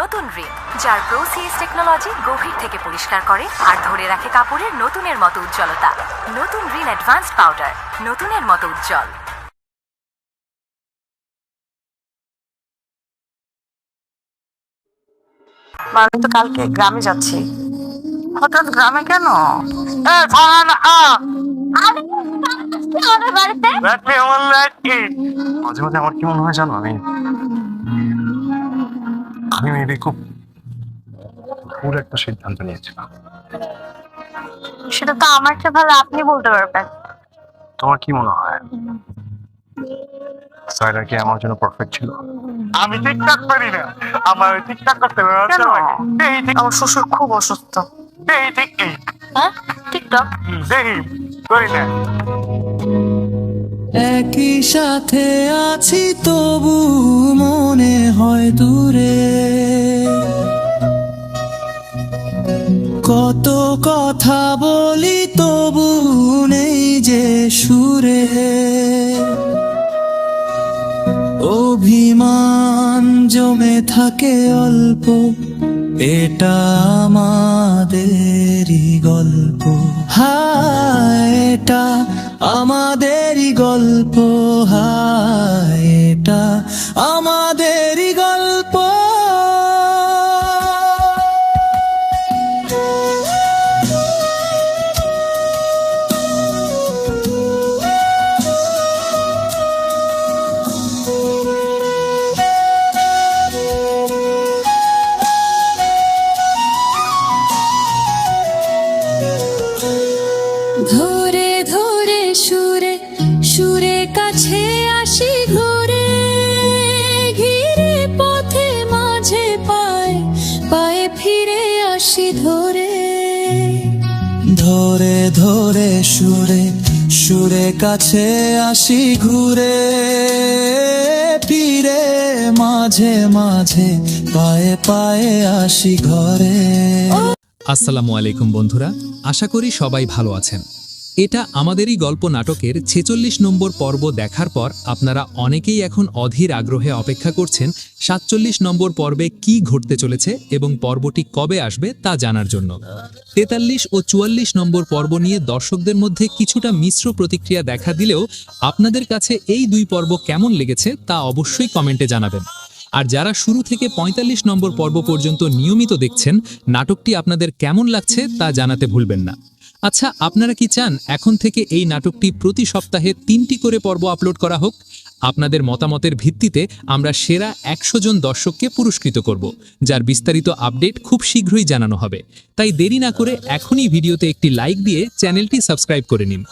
নতুন রিন, যার প্রোসিএস টেকনোলজি গভীর থেকে পরিষ্কার করে আর ধরে রাখে কাপড়ের নতুনের মতো উজ্জ্বলতা। নতুন রিন অ্যাডভান্সড পাউডার, নতুনের মতো উজ্জ্বল। আমি তো কালকে গ্রামে যাচ্ছি। হঠাৎ গ্রামে কেন? মাঝে মাঝে আমার কি মনে হয় জানো, আমি মেবি খুব ভুল একটা সিদ্ধান্ত নিয়েছিলাম। সেটা তো আমার চেয়ে ভালো আপনি বলতে পারবেন। তোমার কি মনে হয় সাইরা কি আমার জন্য পারফেক্ট ছিল? আমি ঠিকঠাক পারি না, আমার ঠিকঠাক করতে হবে। আমার শ্বশুর খুব অসুস্থ। হ্যাঁ, টিকটক দেখি করি না। একই সাথে আছি তবু মনে হয় দূরে, কত কথা বলি তবু নেই যে সুরে। অভিমান জমে থাকে অল্প, এটা আমাদেরই গল্প। হায় এটা আমাদেরই গল্প, হায় এটা আমাদেরই গল্প। ধরে ধরে সুরে সুরে কাছে আসি ঘুরে, ঘিরে পথে মাঝে পায় পায়ে ফিরে আসি ধরে। ধরে ধরে সুরে সুরে কাছে আসি ঘুরে, ফিরে মাঝে মাঝে পায়ে পায়ে আসি ঘরে। আসসালামু আলাইকুম বন্ধুরা, আশা করি সবাই ভালো আছেন। এটা আমাদেরই গল্প নাটকের ৪৬ নম্বর পর্ব দেখার পর আপনারা অনেকেই এখন অধীর আগ্রহে অপেক্ষা করছেন ৪৭ নম্বর পর্বে কি ঘটতে চলেছে এবং পর্বটি কবে আসবে তা জানার জন্য। ৪৩ ও ৪৪ নম্বর পর্ব নিয়ে দর্শকদের মধ্যে কিছুটা মিশ্র প্রতিক্রিয়া দেখা দিলেও আপনাদের কাছে এই দুই পর্ব কেমন লেগেছে তা অবশ্যই কমেন্টে জানাবেন। আর যারা শুরু থেকে ৪৫ নম্বর পর্ব পর্যন্ত নিয়মিত দেখছেন, নাটকটি আপনাদের কেমন লাগছে তা জানাতে ভুলবেন না। আচ্ছা, আপনারা কি চান এখন থেকে এই নাটকটি প্রতি সপ্তাহে ৩টি করে পর্ব আপলোড করা হোক? আপনাদের মতামতের ভিত্তিতে আমরা সেরা ১০০ জন দর্শককে পুরস্কৃত করব, যার বিস্তারিত আপডেট খুব শীঘ্রই জানানো হবে। তাই দেরি না করে এখনই ভিডিওতে একটি লাইক দিয়ে চ্যানেলটি সাবস্ক্রাইব করে নিন।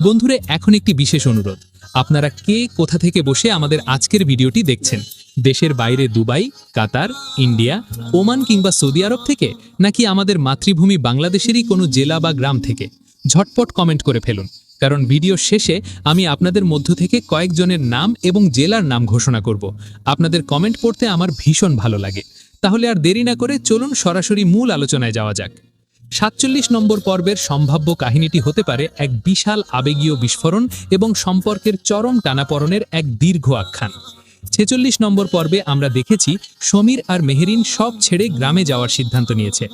বন্ধুরা, এখন একটি বিশেষ অনুরোধ, আপনারা কে কোথা থেকে বসে আমাদের আজকের ভিডিওটি দেখছেন? দেশের বাইরে দুবাই, কাতার, ইন্ডিয়া, ওমান কিংবা সৌদি আরব থেকে, নাকি আমাদের মাতৃভূমি বাংলাদেশেরই কোনো জেলা বা গ্রাম থেকে? ঝটপট কমেন্ট করে ফেলুন, কারণ ভিডিও শেষে আমি আপনাদের মধ্য থেকে কয়েকজনের নাম এবং জেলার নাম ঘোষণা করব। আপনাদের কমেন্ট পড়তে আমার ভীষণ ভালো লাগে। তাহলে আর দেরি না করে চলুন সরাসরি মূল আলোচনায় যাওয়া যাক। ৪৭ নম্বর পর্বের সম্ভাব্য কাহিনীটি হতে পারে এক বিশাল আবেগীয় বিস্ফোরণ এবং সম্পর্কের চরম টানাপড়নের এক দীর্ঘ আখ্যান। ৪৬ নম্বর পর্বে আমরা দেখেছি সমীর আর মেহেরিন সব ছেড়ে গ্রামে যাওয়ার সিদ্ধান্ত নিয়েছে।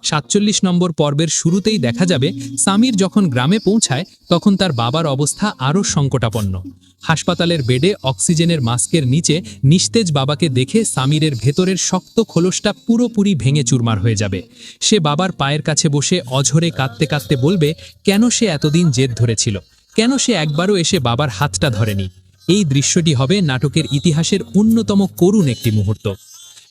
৪৭ নম্বর পর্বের শুরুতেই দেখা যাবে সামির যখন গ্রামে পৌঁছায় তখন তার বাবার অবস্থা আরও সংকটাপন্ন। হাসপাতালের বেডে অক্সিজেনের মাস্কের নিচে নিস্তেজ বাবাকে দেখে সামিরের ভেতরের শক্ত খোলসটা পুরোপুরি ভেঙে চুরমার হয়ে যাবে। সে বাবার পায়ের কাছে বসে অঝরে কাঁদতে কাঁদতে বলবে কেন সে এতদিন জেদ ধরেছিল, কেন সে একবারও এসে বাবার হাতটা ধরেনি। এই দৃশ্যটি হবে নাটকের ইতিহাসের অন্যতম করুণ একটি মুহূর্ত।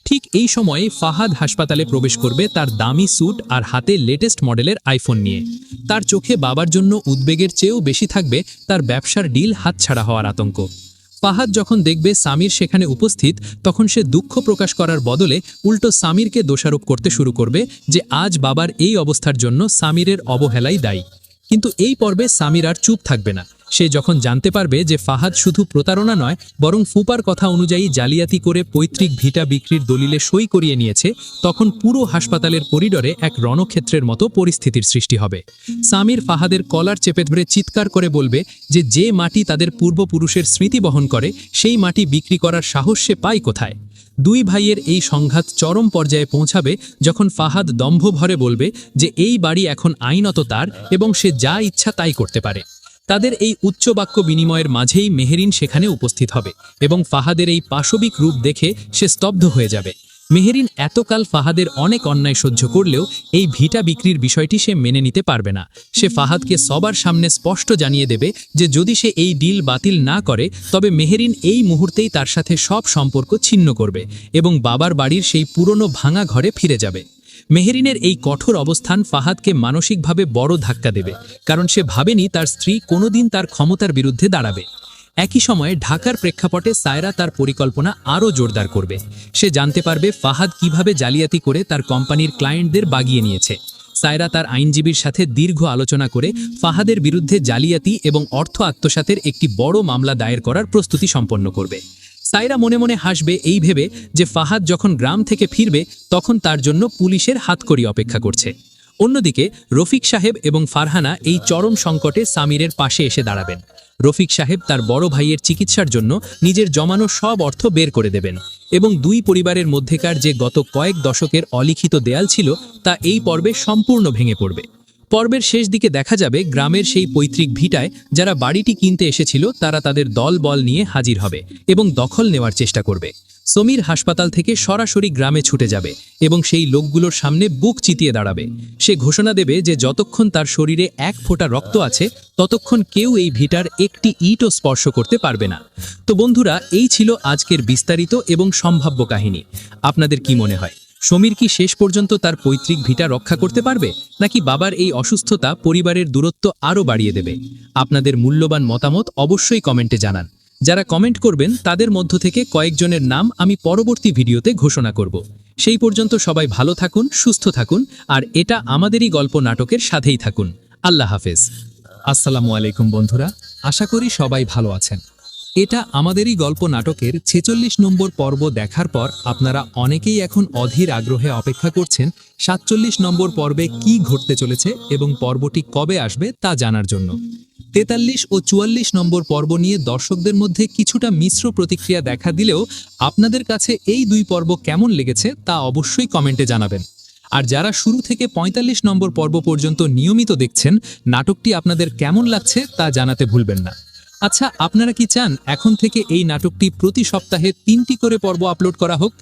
ঠিক এই সময়ে ফাহাদ হাসপাতালে প্রবেশ করবে তার দামি স্যুট আর হাতে লেটেস্ট মডেলের আইফোন নিয়ে। তার চোখে বাবার জন্য উদ্বেগের চেয়েও বেশি থাকবে তার ব্যবসার ডিল হাতছাড়া হওয়ার আতঙ্ক। ফাহাদ যখন দেখবে সামির সেখানে উপস্থিত, তখন সে দুঃখ প্রকাশ করার বদলে উল্টো সামিরকে দোষারোপ করতে শুরু করবে যে আজ বাবার এই অবস্থার জন্য সামিরের অবহেলাই দায়ী। কিন্তু এই পর্বে সামির আর চুপ থাকবে না। সে যখন জানতে পারবে যে ফাহাদ শুধু প্রতারণা নয় বরং ফুপার কথা অনুযায়ী জালিয়াতি করে পৈতৃক ভিটা বিক্রির দলিলে সই করিয়ে নিয়েছে, তখন পুরো হাসপাতালের করিডরে এক রণক্ষেত্রের মতো পরিস্থিতির সৃষ্টি হবে। সামির ফাহাদের কলার চেপে ধরে চিৎকার করে বলবে যে মাটি তাদের পূর্বপুরুষের স্মৃতি বহন করে সেই মাটি বিক্রি করার সাহস সে পায় কোথায়। দুই ভাইয়ের এই সংঘাত চরম পর্যায়ে পৌঁছাবে যখন ফাহাদ দম্ভ ভরে বলবে যে এই বাড়ি এখন আইনত তার এবং সে যা ইচ্ছা তাই করতে পারে। তাদের এই উচ্চ বাক্য বিনিময়ের মাঝেই মেহেরিন সেখানে উপস্থিত হবে এবং ফাহাদের এই পাশবিক রূপ দেখে সে স্তব্ধ হয়ে যাবে। মেহেরিন এতকাল ফাহাদের অনেক অন্যায় সহ্য করলেও এই ভিটা বিক্রির বিষয়টি সে মেনে নিতে পারবে না। সে ফাহাদকে সবার সামনে স্পষ্ট জানিয়ে দেবে যে যদি সে এই ডিল বাতিল না করে তবে মেহেরিন এই মুহূর্তেই তার সাথে সব সম্পর্ক ছিন্ন করবে এবং বাবার বাড়ির সেই পুরনো ভাঙা ঘরে ফিরে যাবে। মেহেরিনের এই কঠোর অবস্থান ফাহাদকে মানসিকভাবে বড় ধাক্কা দেবে, কারণ সে ভাবেনি তার স্ত্রী কোনোদিন তার ক্ষমতার বিরুদ্ধে দাঁড়াবে। একই সময়ে ঢাকার প্রেক্ষাপটে সায়রা তার পরিকল্পনা আরও জোরদার করবে। সে জানতে পারবে ফাহাদ কিভাবে জালিয়াতি করে তার কোম্পানির ক্লায়েন্টদের বাগিয়ে নিয়েছে। সায়রা তার আইনজীবীর সাথে দীর্ঘ আলোচনা করে ফাহাদের বিরুদ্ধে জালিয়াতি এবং অর্থ আত্মসাতের একটি বড় মামলা দায়ের করার প্রস্তুতি সম্পন্ন করবে। সায়রা মনে মনে হাসবে এই ভেবে যে ফাহাদ যখন গ্রাম থেকে ফিরবে তখন তার জন্য পুলিশের হাতকড়ি অপেক্ষা করছে। অন্যদিকে রফিক সাহেব এবং ফারহানা এই চরম সংকটে সামিরের পাশে এসে দাঁড়াবেন। রফিক সাহেব তার বড় ভাইয়ের চিকিৎসার জন্য নিজের জমানো সব অর্থ বের করে দেবেন এবং দুই পরিবারের মধ্যেকার যে গত কয়েক দশকের অলিখিত দেয়াল ছিল তা এই পর্বে সম্পূর্ণ ভেঙে পড়বে। পর্বের শেষ দিকে দেখা যাবে গ্রামের সেই পৈতৃক ভিটায় যারা বাড়িটি কিনতে এসেছিল তারা তাদের দল বল নিয়ে হাজির হবে এবং দখল নেওয়ার চেষ্টা করবে। সমীর হাসপাতাল থেকে সরাসরি গ্রামে ছুটে যাবে এবং সেই লোকগুলোর সামনে বুক চিতিয়ে দাঁড়াবে। সে ঘোষণা দেবে যে যতক্ষণ তার শরীরে এক ফোঁটা রক্ত আছে ততক্ষণ কেউ এই ভিটার একটি ইটও স্পর্শ করতে পারবে না। তো বন্ধুরা, এই ছিল আজকের বিস্তারিত এবং সম্ভাব্য কাহিনী। আপনাদের কি মনে হয়, সমীর কি শেষ পর্যন্ত তার পৈতৃক ভিটা রক্ষা করতে পারবে, নাকি বাবার এই অসুস্থতা পরিবারের দূরত্ব আরও বাড়িয়ে দেবে? আপনাদের মূল্যবান মতামত অবশ্যই কমেন্টে জানান। যারা কমেন্ট করবেন তাদের মধ্য থেকে কয়েকজনের নাম আমি পরবর্তী ভিডিওতে ঘোষণা করব। সেই পর্যন্ত সবাই ভালো থাকুন, সুস্থ থাকুন, আর এটা আমাদেরই গল্প নাটকের সাথেই থাকুন। আল্লাহ হাফেজ। আসসালামু আলাইকুম বন্ধুরা, আশা করি সবাই ভালো আছেন। এটা আমাদেরই গল্প নাটকের ৪৬ নম্বর পর্ব দেখার পর আপনারা অনেকেই এখন অধীর আগ্রহে অপেক্ষা করছেন ৪৭ নম্বর পর্বে কি ঘটতে চলেছে এবং পর্বটি কবে আসবে তা জানার জন্য। ৪৩ ও ৪৪ নম্বর পর্ব নিয়ে দর্শকদের মধ্যে কিছুটা মিশ্র প্রতিক্রিয়া দেখা দিলেও আপনাদের কাছে এই দুই পর্ব কেমন লেগেছে তা অবশ্যই কমেন্টে জানাবেন। আর যারা শুরু থেকে ৪৫ নম্বর পর্ব পর্যন্ত নিয়মিত দেখছেন, নাটকটি আপনাদের কেমন লাগছে তা জানাতে ভুলবেন না। আচ্ছা, আপনারা কি চান এখন থেকে এই নাটকটি প্রতি সপ্তাহে ৩টি করে পর্ব আপলোড করা হোক?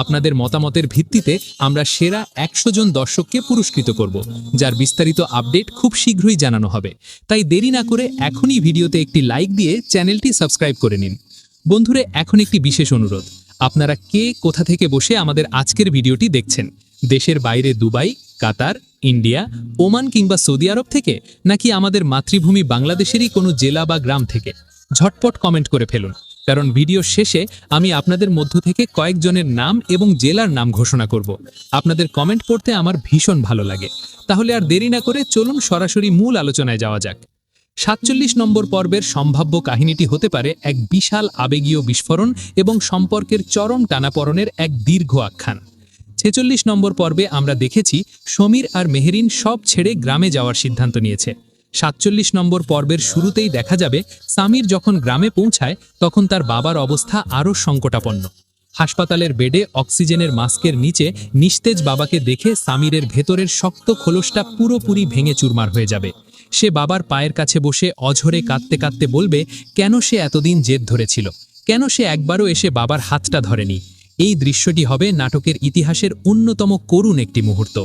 আপনাদের মতামতের ভিত্তিতে আমরা সেরা ১০০ জন দর্শককে পুরস্কৃত করব, যার বিস্তারিত আপডেট খুব শীঘ্রই জানানো হবে। তাই দেরি না করে এখনই ভিডিওতে একটি লাইক দিয়ে চ্যানেলটি সাবস্ক্রাইব করে নিন। বন্ধুরা, এখন একটি বিশেষ অনুরোধ, আপনারা কে কোথা থেকে বসে আমাদের আজকের ভিডিওটি দেখছেন? দেশের বাইরে দুবাই, কাতার, ইন্ডিয়া, ওমান কিংবা সৌদি আরব থেকে, নাকি আমাদের মাতৃভূমি বাংলাদেশেরই কোনো জেলা বা গ্রাম থেকে? ঝটপট কমেন্ট করে ফেলুন, কারণ ভিডিও শেষে আমি আপনাদের মধ্য থেকে কয়েকজনের নাম এবং জেলার নাম ঘোষণা করব। আপনাদের কমেন্ট পড়তে আমার ভীষণ ভালো লাগে। তাহলে আর দেরি না করে চলুন সরাসরি মূল আলোচনায় যাওয়া যাক। ৪৭ নম্বর পর্বের সম্ভাব্য কাহিনীটি হতে পারে এক বিশাল আবেগীয় বিস্ফোরণ এবং সম্পর্কের চরম টানাপড়নের এক দীর্ঘ আখ্যান। ৪৬ নম্বর পর্বে আমরা দেখেছি সমীর আর মেহেরিন সব ছেড়ে গ্রামে যাওয়ার সিদ্ধান্ত নিয়েছে। ৪৭ নম্বর পর্বের শুরুতেই দেখা যাবে সামির যখন গ্রামে পৌঁছায় তখন তার বাবার অবস্থা আরও সংকটাপন্ন। হাসপাতালের বেডে অক্সিজেনের মাস্কের নিচে নিস্তেজ বাবাকে দেখে সামিরের ভেতরের শক্ত খোলসটা পুরোপুরি ভেঙে চুরমার হয়ে যাবে। সে বাবার পায়ের কাছে বসে অঝরে কাঁদতে কাঁদতে বলবে কেন সে এতদিন জেদ ধরেছিল, কেন সে একবারও এসে বাবার হাতটা ধরেনি। এই দৃশ্যটি হবে নাটকের ইতিহাসের অন্যতম করুণ একটি মুহূর্ত।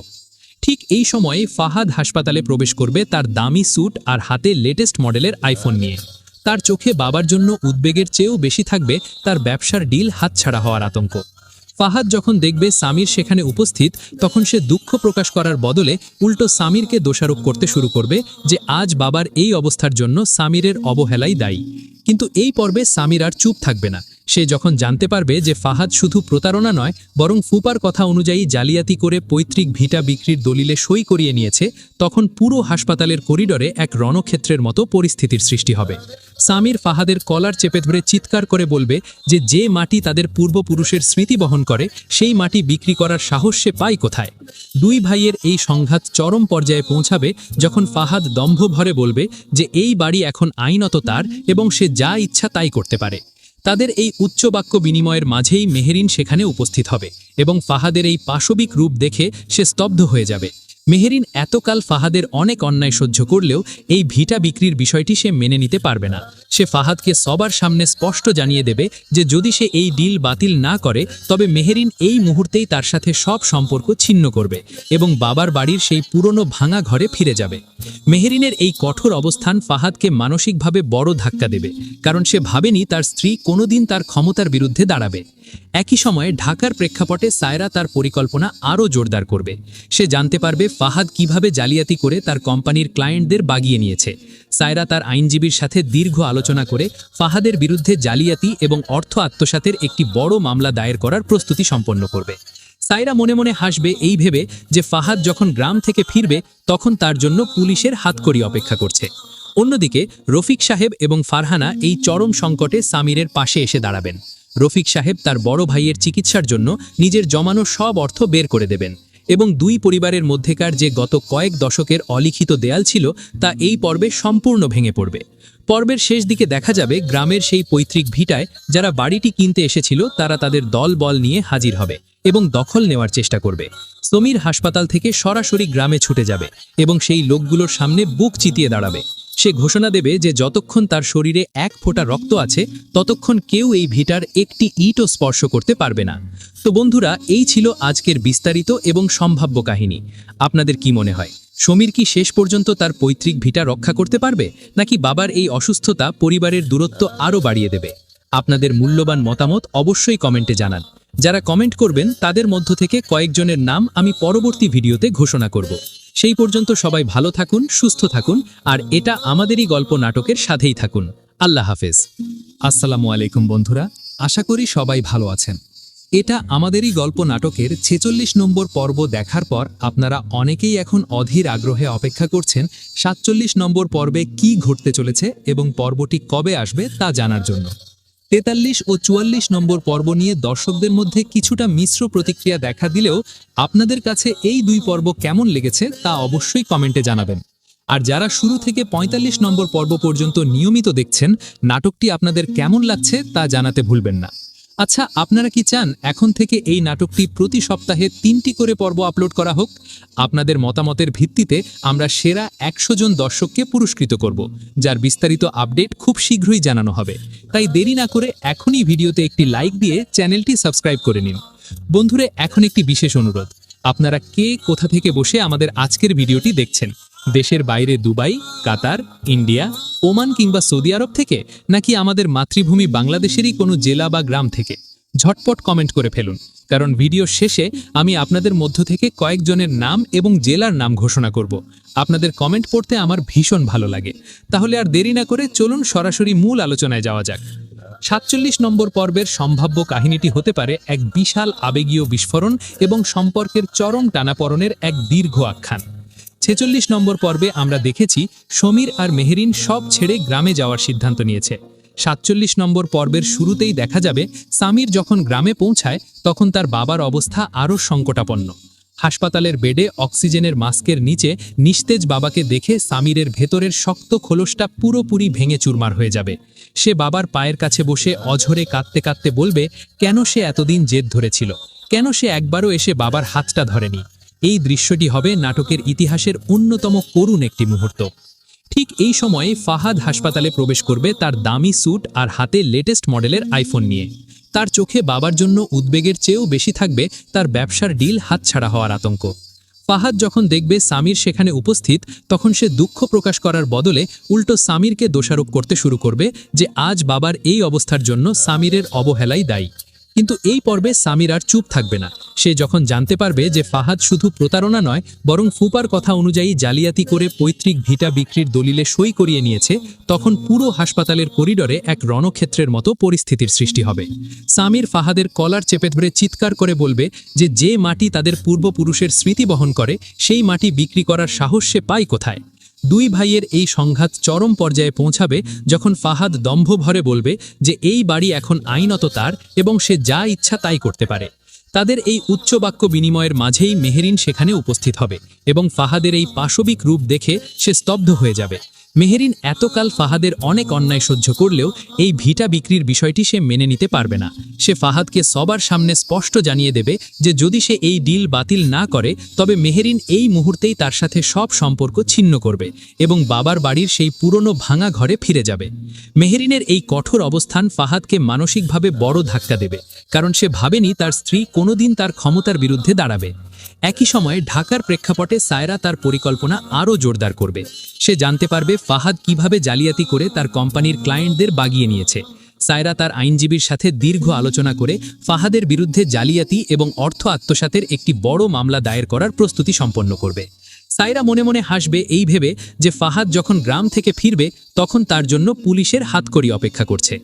ঠিক এই সময়ে ফাহাদ হাসপাতালে প্রবেশ করবে তার দামি স্যুট আর হাতে লেটেস্ট মডেলের আইফোন নিয়ে। তার চোখে বাবার জন্য উদ্বেগের চেয়েও বেশি থাকবে তার ব্যবসার ডিল হাতছাড়া হওয়ার আতঙ্ক। ফাহাদ যখন দেখবে সামির সেখানে উপস্থিত, তখন সে দুঃখ প্রকাশ করার বদলে উল্টো সামিরকে দোষারোপ করতে শুরু করবে যে আজ বাবার এই অবস্থার জন্য সামিরের অবহেলাই দায়ী। কিন্তু এই পর্বে সামির আর চুপ থাকবে না। সে যখন জানতে পারবে যে ফাহাদ শুধু প্রতারণা নয় বরং ফুপার কথা অনুযায়ী জালিয়াতি করে পৈতৃক ভিটা বিক্রির দলিলে সই করিয়ে নিয়েছে, তখন পুরো হাসপাতালের করিডরে এক রণক্ষেত্রের মতো পরিস্থিতির সৃষ্টি হবে। সামির ফাহাদের কলার চেপে ধরে চিৎকার করে বলবে যে মাটি তাদের পূর্বপুরুষের স্মৃতি বহন করে সেই মাটি বিক্রি করার সাহস সে পায় কোথায়। দুই ভাইয়ের এই সংঘাত চরম পর্যায়ে পৌঁছাবে যখন ফাহাদ দম্ভ ভরে বলবে যে এই বাড়ি এখন আইনত তার এবং সে যা ইচ্ছা তাই করতে পারে। তাদের এই উচ্চ বাক্য বিনিময়ের মাঝেই মেহেরিন সেখানে উপস্থিত হবে এবং ফাহাদের এই পাশবিক রূপ দেখে সে স্তব্ধ হয়ে যাবে। মেহেরিন এতকাল ফাহাদের অনেক অন্যায় সহ্য করলেও এই ভিটা বিক্রির বিষয়টি সে মেনে নিতে পারবে না। সে ফাহাদকে সবার সামনে স্পষ্ট জানিয়ে দেবে যে যদি সে এই ডিল বাতিল না করে তবে মেহেরিন এই মুহূর্তেই তার সাথে সব সম্পর্ক ছিন্ন করবে এবং বাবার বাড়ির সেই পুরনো ভাঙা ঘরে ফিরে যাবে। মেহেরিনের এই কঠোর অবস্থান ফাহাদকে মানসিকভাবে বড় ধাক্কা দেবে, কারণ সে ভাবেনি তার স্ত্রী কোনোদিন তার ক্ষমতার বিরুদ্ধে দাঁড়াবে। একই সময়ে ঢাকার প্রেক্ষাপটে সায়রা তার পরিকল্পনা আরও জোরদার করবে। সে জানতে পারবে ফাহাদ কিভাবে জালিয়াতি করে তার কোম্পানির ক্লায়েন্টদের বাগিয়ে নিয়েছে। সায়রা তার আইনজীবীর সাথে দীর্ঘ আলোচনা করে ফাহাদের বিরুদ্ধে জালিয়াতি এবং অর্থ আত্মসাতের একটি বড় মামলা দায়ের করার প্রস্তুতি সম্পন্ন করবে। সায়রা মনে মনে হাসবে এই ভেবে যে ফাহাদ যখন গ্রাম থেকে ফিরবে তখন তার জন্য পুলিশের হাতকড়ি অপেক্ষা করছে। অন্যদিকে রফিক সাহেব এবং ফারহানা এই চরম সংকটে সামিরের পাশে এসে দাঁড়াবেন। রফিক সাহেব তার বড় ভাইয়ের চিকিৎসার জন্য নিজের জমানো সব অর্থ বের করে দেবেন এবং দুই পরিবারের মধ্যেকার যে গত কয়েক দশকের অলিখিত দেয়াল ছিল তা এই পর্বে সম্পূর্ণ ভেঙে পড়বে। পর্বের শেষ দিকে দেখা যাবে গ্রামের সেই পৈতৃক ভিটায় যারা বাড়িটি কিনতে এসেছিল তারা তাদের দল বল নিয়ে হাজির হবে এবং দখল নেওয়ার চেষ্টা করবে। সমীর হাসপাতাল থেকে সরাসরি গ্রামে ছুটে যাবে এবং সেই লোকগুলোর সামনে বুক চিতিয়ে দাঁড়াবে। সে ঘোষণা দেবে যে যতক্ষণ তার শরীরে এক ফোঁটা রক্ত আছে ততক্ষণ কেউ এই ভিটার একটি ইটও স্পর্শ করতে পারবে না। তো বন্ধুরা, এই ছিল আজকের বিস্তারিত এবং সম্ভাব্য কাহিনী। আপনাদের কি মনে হয়, সমীর কি শেষ পর্যন্ত তার পৈতৃক ভিটা রক্ষা করতে পারবে, নাকি বাবার এই অসুস্থতা পরিবারের দূরত্ব আরও বাড়িয়ে দেবে? আপনাদের মূল্যবান মতামত অবশ্যই কমেন্টে জানান। যারা কমেন্ট করবেন তাদের মধ্য থেকে কয়েকজনের নাম আমি পরবর্তী ভিডিওতে ঘোষণা করব। সেই পর্যন্ত সবাই ভালো থাকুন, সুস্থ থাকুন, আর এটা আমাদেরই গল্প নাটকের সাথেই থাকুন। আল্লাহ হাফেজ। আসসালামু আলাইকুম বন্ধুরা, আশা করি সবাই ভালো আছেন। এটা আমাদেরই গল্প নাটকের ৪৬ নম্বর পর্ব দেখার পর আপনারা অনেকেই এখন অধীর আগ্রহে অপেক্ষা করছেন ৪৭ নম্বর পর্বে কি ঘটতে চলেছে এবং পর্বটি কবে আসবে তা জানার জন্য। ৪৩ ও ৪৪ নম্বর পর্ব নিয়ে দর্শকদের মধ্যে কিছুটা মিশ্র প্রতিক্রিয়া দেখা দিলেও আপনাদের কাছে এই দুই পর্ব কেমন লেগেছে তা অবশ্যই কমেন্টে জানাবেন। আর যারা শুরু থেকে ৪৫ নম্বর পর্ব পর্যন্ত নিয়মিত দেখছেন, নাটকটি আপনাদের কেমন লাগছে তা জানাতে ভুলবেন না। আচ্ছা, আপনারা কি চান এখন থেকে এই নাটকটি প্রতি সপ্তাহে ৩টি করে পর্ব আপলোড করা হোক? আপনাদের মতামতের ভিত্তিতে আমরা সেরা ১০০ জন দর্শককে পুরস্কৃত করব, যার বিস্তারিত আপডেট খুব শীঘ্রই জানানো হবে। তাই দেরি না করে এখনই ভিডিওতে একটি লাইক দিয়ে চ্যানেলটি সাবস্ক্রাইব করে নিন। বন্ধুরা, এখন একটি বিশেষ অনুরোধ, আপনারা কে কোথা থেকে বসে আমাদের আজকের ভিডিওটি দেখছেন? দেশের বাইরে দুবাই, কাতার, ইন্ডিয়া, ওমান কিংবা সৌদি আরব থেকে, নাকি আমাদের মাতৃভূমি বাংলাদেশেরই কোনো জেলা বা গ্রাম থেকে? ঝটপট কমেন্ট করে ফেলুন, কারণ ভিডিও শেষে আমি আপনাদের মধ্য থেকে কয়েকজনের নাম এবং জেলার নাম ঘোষণা করব। আপনাদের কমেন্ট পড়তে আমার ভীষণ ভালো লাগে। তাহলে আর দেরি না করে চলুন সরাসরি মূল আলোচনায় যাওয়া যাক। ৪৭ নম্বর পর্বের সম্ভাব্য কাহিনীটি হতে পারে এক বিশাল আবেগীয় বিস্ফোরণ এবং সম্পর্কের চরম টানাপড়নের এক দীর্ঘ আখ্যান। ৪৬ নম্বর পর্বে আমরা দেখেছি সমীর আর মেহেরিন সব ছেড়ে গ্রামে যাওয়ার সিদ্ধান্ত নিয়েছে। ৪৭ নম্বর পর্বের শুরুতেই দেখা যাবে সামির যখন গ্রামে পৌঁছায় তখন তার বাবার অবস্থা আরও সংকটাপন্ন। হাসপাতালের বেডে অক্সিজেনের মাস্কের নিচে নিস্তেজ বাবাকে দেখে সামিরের ভেতরের শক্ত খোলসটা পুরোপুরি ভেঙে চুরমার হয়ে যাবে। সে বাবার পায়ের কাছে বসে অঝরে কাঁদতে কাঁদতে বলবে কেন সে এতদিন জেদ ধরেছিল, কেন সে একবারও এসে বাবার হাতটা ধরেনি। এই দৃশ্যটি হবে নাটকের ইতিহাসের অন্যতম করুণ একটি মুহূর্ত। ঠিক এই সময়ে ফাহাদ হাসপাতালে প্রবেশ করবে তার দামি স্যুট আর হাতে লেটেস্ট মডেলের আইফোন নিয়ে। তার চোখে বাবার জন্য উদ্বেগের চেয়েও বেশি থাকবে তার ব্যবসার ডিল হাতছাড়া হওয়ার আতঙ্ক। ফাহাদ যখন দেখবে সামির সেখানে উপস্থিত, তখন সে দুঃখ প্রকাশ করার বদলে উল্টো সামিরকে দোষারোপ করতে শুরু করবে যে আজ বাবার এই অবস্থার জন্য সামিরের অবহেলাই দায়ী। কিন্তু এই পর্বে সামির আর চুপ থাকবে না। সে যখন জানতে পারবে যে ফাহাদ শুধু প্রতারণা নয় বরং ফুপার কথা অনুযায়ী জালিয়াতি করে পৈতৃক ভিটা বিক্রির দলিলে সই করিয়ে নিয়েছে, তখন পুরো হাসপাতালের করিডরে এক রণক্ষেত্রের মতো পরিস্থিতির সৃষ্টি হবে। সামির ফাহাদের কলার চেপে ধরে চিৎকার করে বলবে যে মাটি তাদের পূর্বপুরুষের স্মৃতি বহন করে সেই মাটি বিক্রি করার সাহস সে পায় কোথায়। দুই ভাইয়ের এই সংঘাত চরম পর্যায়ে পৌঁছাবে যখন ফাহাদ দম্ভ ভরে বলবে যে এই বাড়ি এখন আইনত তার এবং সে যা ইচ্ছা তাই করতে পারে। তাদের এই উচ্চ বাক্য বিনিময়ের মাঝেই মেহেরিন সেখানে উপস্থিত হবে এবং ফাহাদের এই পাশবিক রূপ দেখে সে স্তব্ধ হয়ে যাবে। মেহেরিন এতকাল ফাহাদের অনেক অন্যায় সহ্য করলেও এই ভিটা বিক্রির বিষয়টি সে মেনে নিতে পারবে না। সে ফাহাদকে সবার সামনে স্পষ্ট জানিয়ে দেবে যে যদি সে এই ডিল বাতিল না করে তবে মেহেরিন এই মুহূর্তেই তার সাথে সব সম্পর্ক ছিন্ন করবে এবং বাবার বাড়ির সেই পুরনো ভাঙা ঘরে ফিরে যাবে। মেহেরিনের এই কঠোর অবস্থান ফাহাদকে মানসিকভাবে বড় ধাক্কা দেবে, কারণ সে ভাবেনি তার স্ত্রী কোনোদিন তার ক্ষমতার বিরুদ্ধে দাঁড়াবে। একই সময়ে ঢাকার প্রেক্ষাপটে সায়রা তার পরিকল্পনা আরও জোরদার করবে। সে জানতে পারবে ফাহাদ কিভাবে জালিয়াতি করে তার কোম্পানির ক্লায়েন্টদের বাগিয়ে নিয়েছে। সায়রা তার আইনজীবীর সাথে দীর্ঘ আলোচনা করে ফাহাদের বিরুদ্ধে জালিয়াতি এবং অর্থ আত্মসাতের একটি বড় মামলা দায়ের করার প্রস্তুতি সম্পন্ন করবে। সায়রা মনে মনে হাসবে এই ভেবে যে ফাহাদ যখন গ্রাম থেকে ফিরবে তখন তার জন্য পুলিশের হাতকড়ি অপেক্ষা করছে।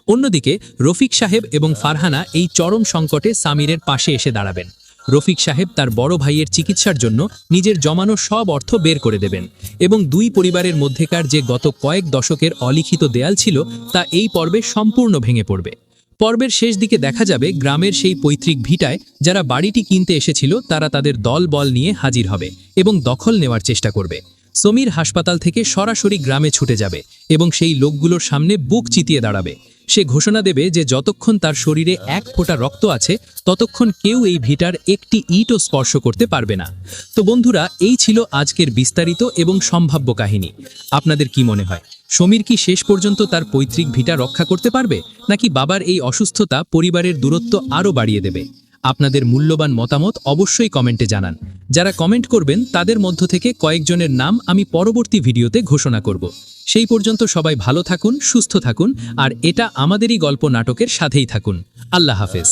অন্যদিকে রফিক সাহেব এবং ফারহানা এই চরম সংকটে সামিরের পাশে এসে দাঁড়াবেন। রফিক সাহেব তার বড় ভাইয়ের চিকিৎসার জন্য নিজের জমানো সব অর্থ বের করে দেবেন এবং দুই পরিবারের মধ্যেকার যে গত কয়েক দশকের অলিখিত দেয়াল ছিল তা এই পর্বে সম্পূর্ণ ভেঙে পড়বে। পর্বের শেষ দিকে দেখা যাবে গ্রামের সেই পৈতৃক ভিটায় যারা বাড়িটি কিনতে এসেছিল তারা তাদের দল বল নিয়ে হাজির হবে এবং দখল নেওয়ার চেষ্টা করবে। সমীর হাসপাতাল থেকে সরাসরি গ্রামে ছুটে যাবে এবং সেই লোকগুলোর সামনে বুক চিতিয়ে দাঁড়াবে। সে ঘোষণা দেবে যে যতক্ষণ তার শরীরে এক ফোঁটা রক্ত আছে ততক্ষণ কেউ এই ভিটার একটি ইটও স্পর্শ করতে পারবে না। তো বন্ধুরা, এই ছিল আজকের বিস্তারিত এবং সম্ভাব্য কাহিনী। আপনাদের কি মনে হয়, সমীর কি শেষ পর্যন্ত তার পৈতৃক ভিটা রক্ষা করতে পারবে, নাকি বাবার এই অসুস্থতা পরিবারের দূরত্ব আরও বাড়িয়ে দেবে? আপনাদের মূল্যবান মতামত অবশ্যই কমেন্টে জানান। যারা কমেন্ট করবেন তাদের মধ্য থেকে কয়েকজনের নাম আমি পরবর্তী ভিডিওতে ঘোষণা করব। সেই পর্যন্ত সবাই ভালো থাকুন, সুস্থ থাকুন, আর এটা আমাদেরই গল্প নাটকের সাথেই থাকুন। আল্লাহ হাফেজ।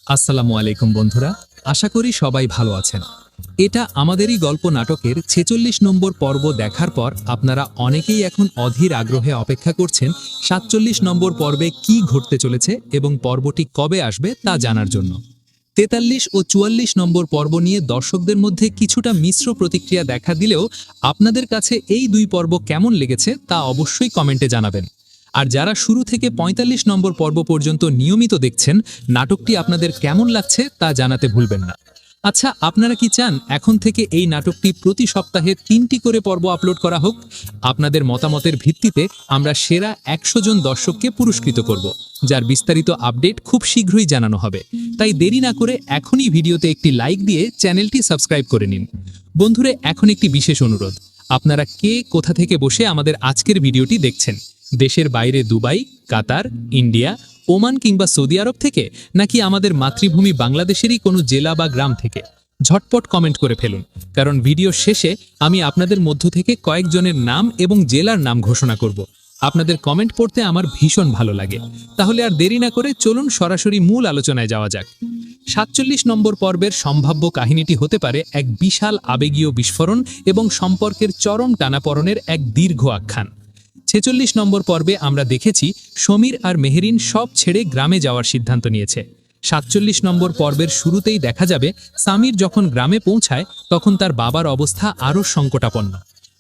আসসালামু আলাইকুম বন্ধুরা, আশা করি সবাই ভালো আছেন। এটা আমাদেরই গল্প নাটকের 46 নম্বর পর্ব দেখার পর আপনারা অনেকেই এখন অধীর আগ্রহে অপেক্ষা করছেন 47 নম্বর পর্বে কি ঘটতে চলেছে এবং পর্বটি কবে আসবে তা জানার জন্য। 43 ও 44 নম্বর পর্ব নিয়ে দর্শকদের মধ্যে কিছুটা মিশ্র প্রতিক্রিয়া দেখা দিলেও আপনাদের কাছে এই দুই পর্ব কেমন লেগেছে তা অবশ্যই কমেন্টে জানাবেন। আর যারা শুরু থেকে 45 নম্বর পর্ব পর্যন্ত নিয়মিত দেখছেন, নাটকটি আপনাদের কেমন লাগছে তা জানাতে ভুলবেন না। আচ্ছা, আপনারা কি চান এখন থেকে এই নাটকটি প্রতি সপ্তাহে 3টি করে পর্ব আপলোড করা হোক? আপনাদের মতামতের ভিত্তিতে আমরা সেরা 100 জন দর্শককে পুরস্কৃত করব, যার বিস্তারিত আপডেট খুব শীঘ্রই জানানো হবে। তাই দেরি না করে এখনই ভিডিওতে একটি লাইক দিয়ে চ্যানেলটি সাবস্ক্রাইব করে নিন। বন্ধুরা, এখন একটি বিশেষ অনুরোধ, আপনারা কে কোথা থেকে বসে আমাদের আজকের ভিডিওটি দেখছেন? দেশের বাইরে দুবাই, কাতার, ইন্ডিয়া, ওমান কিংবা সৌদি আরব থেকে, নাকি আমাদের মাতৃভূমি বাংলাদেশেরই কোনো জেলা বা গ্রাম থেকে? ঝটপট কমেন্ট করে ফেলুন, কারণ ভিডিও শেষে আমি আপনাদের মধ্য থেকে কয়েকজনের নাম এবং জেলার নাম ঘোষণা করব। আপনাদের কমেন্ট পড়তে আমার ভীষণ ভালো লাগে। তাহলে আর দেরি না করে চলুন সরাসরি মূল আলোচনায় যাওয়া যাক। 47 নম্বর পর্বের সম্ভাব্য কাহিনীটি হতে পারে এক বিশাল আবেগীয় বিস্ফোরণ এবং সম্পর্কের চরম টানাপড়নের এক দীর্ঘ আখ্যান। 46 নম্বর পর্বে আমরা দেখেছি সমীর আর মেহেরিন সব ছেড়ে গ্রামে যাওয়ার সিদ্ধান্ত নিয়েছে। 47 নম্বর পর্বের শুরুতেই দেখা যাবে সামির যখন গ্রামে পৌঁছায় তখন তার বাবার অবস্থা আরও সংকটাপন্ন।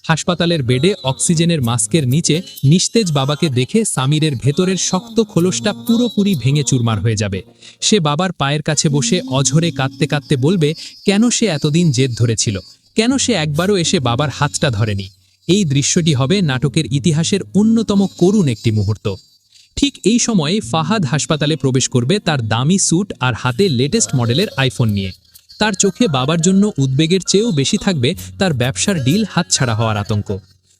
হাসপাতালের বেডে অক্সিজেনের মাস্কের নিচে নিস্তেজ বাবাকে দেখে সামিরের ভেতরের শক্ত খোলসটা পুরোপুরি ভেঙে চুরমার হয়ে যাবে। সে বাবার পায়ের কাছে বসে অঝরে কাঁদতে কাঁদতে বলবে কেন সে এতদিন জেদ ধরেছিল, কেন সে একবারও এসে বাবার হাতটা ধরেনি। এই দৃশ্যটি হবে নাটকের ইতিহাসের অন্যতম করুণ একটি মুহূর্ত। ঠিক এই সময়ে ফাহাদ হাসপাতালে প্রবেশ করবে তার দামি স্যুট আর হাতে লেটেস্ট মডেলের আইফোন নিয়ে। তার চোখে বাবার জন্য উদ্বেগের চেয়েও বেশি থাকবে তার ব্যবসার ডিল হাতছাড়া হওয়ার আতঙ্ক।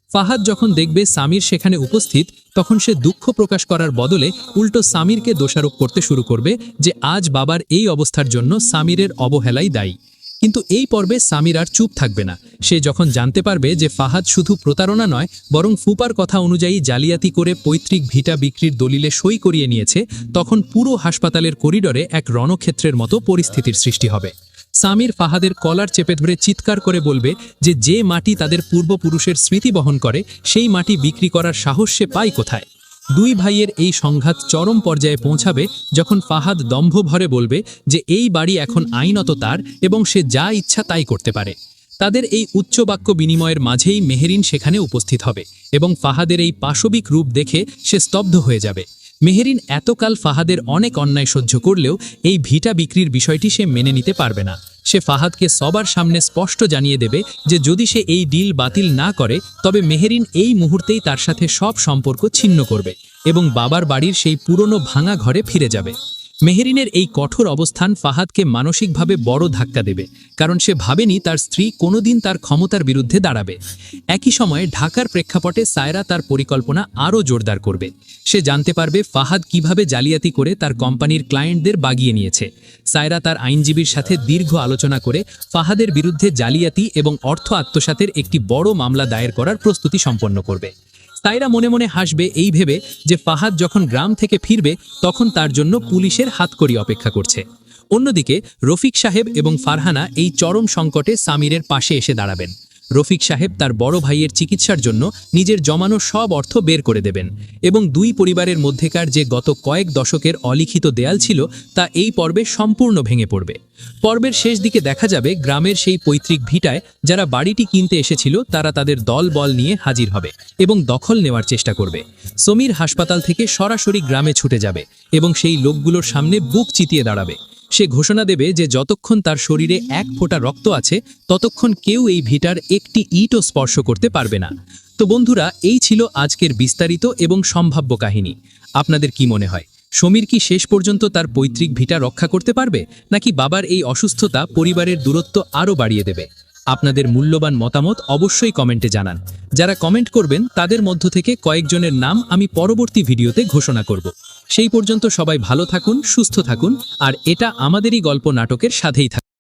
ফাহাদ যখন দেখবে সামির সেখানে উপস্থিত, তখন সে দুঃখ প্রকাশ করার বদলে উল্টো সামিরকে দোষারোপ করতে শুরু করবে যে আজ বাবার এই অবস্থার জন্য সামিরের অবহেলাই দায়ী। কিন্তু এই পর্বে সামির আর চুপ থাকবে না। সে যখন জানতে পারবে যে ফাহাদ শুধু প্রতারণা নয় বরং ফুপার কথা অনুযায়ী জালিয়াতি করে পৈতৃক ভিটা বিক্রির দলিলে সই করিয়ে নিয়েছে, তখন পুরো হাসপাতালের করিডরে এক রণক্ষেত্রের মতো পরিস্থিতির সৃষ্টি হবে। সামির ফাহাদের কলার চেপে ধরে চিৎকার করে বলবে যে মাটি তাদের পূর্বপুরুষের স্মৃতি বহন করে সেই মাটি বিক্রি করার সাহস সে পায় কোথায়। দুই ভাইয়ের এই সংঘাত চরম পর্যায়ে পৌঁছাবে যখন ফাহাদ দম্ভ ভরে বলবে যে এই বাড়ি এখন আইনত তার এবং সে যা ইচ্ছা তাই করতে পারে। তাদের এই উচ্চ বাক্য বিনিময়ের মাঝেই মেহেরিন সেখানে উপস্থিত হবে এবং ফাহাদের এই পাশবিক রূপ দেখে সে স্তব্ধ হয়ে যাবে। মেহেরিন এতকাল ফাহাদের অনেক অন্যায় সহ্য করলেও এই ভিটা বিক্রির বিষয়টি সে মেনে নিতে পারবে না। সে ফাহাদকে সবার সামনে স্পষ্ট জানিয়ে দেবে যে যদি সে এই ডিল বাতিল না করে তবে মেহেরিন এই মুহূর্তেই তার সাথে সব সম্পর্ক ছিন্ন করবে এবং বাবার বাড়ির সেই পুরনো ভাঙা ঘরে ফিরে যাবে। মেহেরিনের এই কঠোর অবস্থান ফাহাদকে মানসিকভাবে বড় ধাক্কা দেবে, কারণ সে ভাবেনি তার স্ত্রী কোনোদিন তার ক্ষমতার বিরুদ্ধে দাঁড়াবে। একই সময়ে ঢাকার প্রেক্ষাপটে সায়রা তার পরিকল্পনা আরও জোরদার করবে। সে জানতে পারবে ফাহাদ কিভাবে জালিয়াতি করে তার কোম্পানির ক্লায়েন্টদের বাগিয়ে নিয়েছে। সায়রা তার আইনজীবীর সাথে দীর্ঘ আলোচনা করে ফাহাদের বিরুদ্ধে জালিয়াতি এবং অর্থ আত্মসাতের একটি বড় মামলা দায়ের করার প্রস্তুতি সম্পন্ন করবে। সায়রা মনে মনে হাসবে এই ভেবে যে ফাহাদ যখন গ্রাম থেকে ফিরবে তখন তার জন্য পুলিশের হাতকড়ি অপেক্ষা করছে। অন্যদিকে রফিক সাহেব এবং ফারহানা এই চরম সংকটে সামিরের পাশে এসে দাঁড়াবেন। রফিক সাহেব তার বড় ভাইয়ের চিকিৎসার জন্য নিজের জমানো সব অর্থ বের করে দেবেন এবং দুই পরিবারের মধ্যেকার যে গত কয়েক দশকের অলিখিত দেয়াল ছিল তা এই পর্বে সম্পূর্ণ ভেঙে পড়বে। পর্বের শেষ দিকে দেখা যাবে গ্রামের সেই পৈতৃক ভিটায় যারা বাড়িটি কিনতে এসেছিল তারা তাদের দল বল নিয়ে হাজির হবে এবং দখল নেওয়ার চেষ্টা করবে। সমীর হাসপাতাল থেকে সরাসরি গ্রামে ছুটে যাবে এবং সেই লোকগুলোর সামনে বুক চিতিয়ে দাঁড়াবে। সে ঘোষণা দেবে যে যতক্ষণ তার শরীরে এক ফোঁটা রক্ত আছে ততক্ষণ কেউ এই ভিটার একটি ইটও স্পর্শ করতে পারবে না। তো বন্ধুরা, এই ছিল আজকের বিস্তারিত এবং সম্ভাব্য কাহিনী। আপনাদের কি মনে হয়, সমীর কি শেষ পর্যন্ত তার পৈতৃক ভিটা রক্ষা করতে পারবে, নাকি বাবার এই অসুস্থতা পরিবারের দূরত্ব আরও বাড়িয়ে দেবে? আপনাদের মূল্যবান মতামত অবশ্যই কমেন্টে জানান। যারা কমেন্ট করবেন তাদের মধ্য থেকে কয়েকজনের নাম আমি পরবর্তী ভিডিওতে ঘোষণা করব। সেই পর্যন্ত সবাই ভালো থাকুন, সুস্থ থাকুন, আর এটা আমাদেরই গল্প নাটকের সাথেই থাকুন।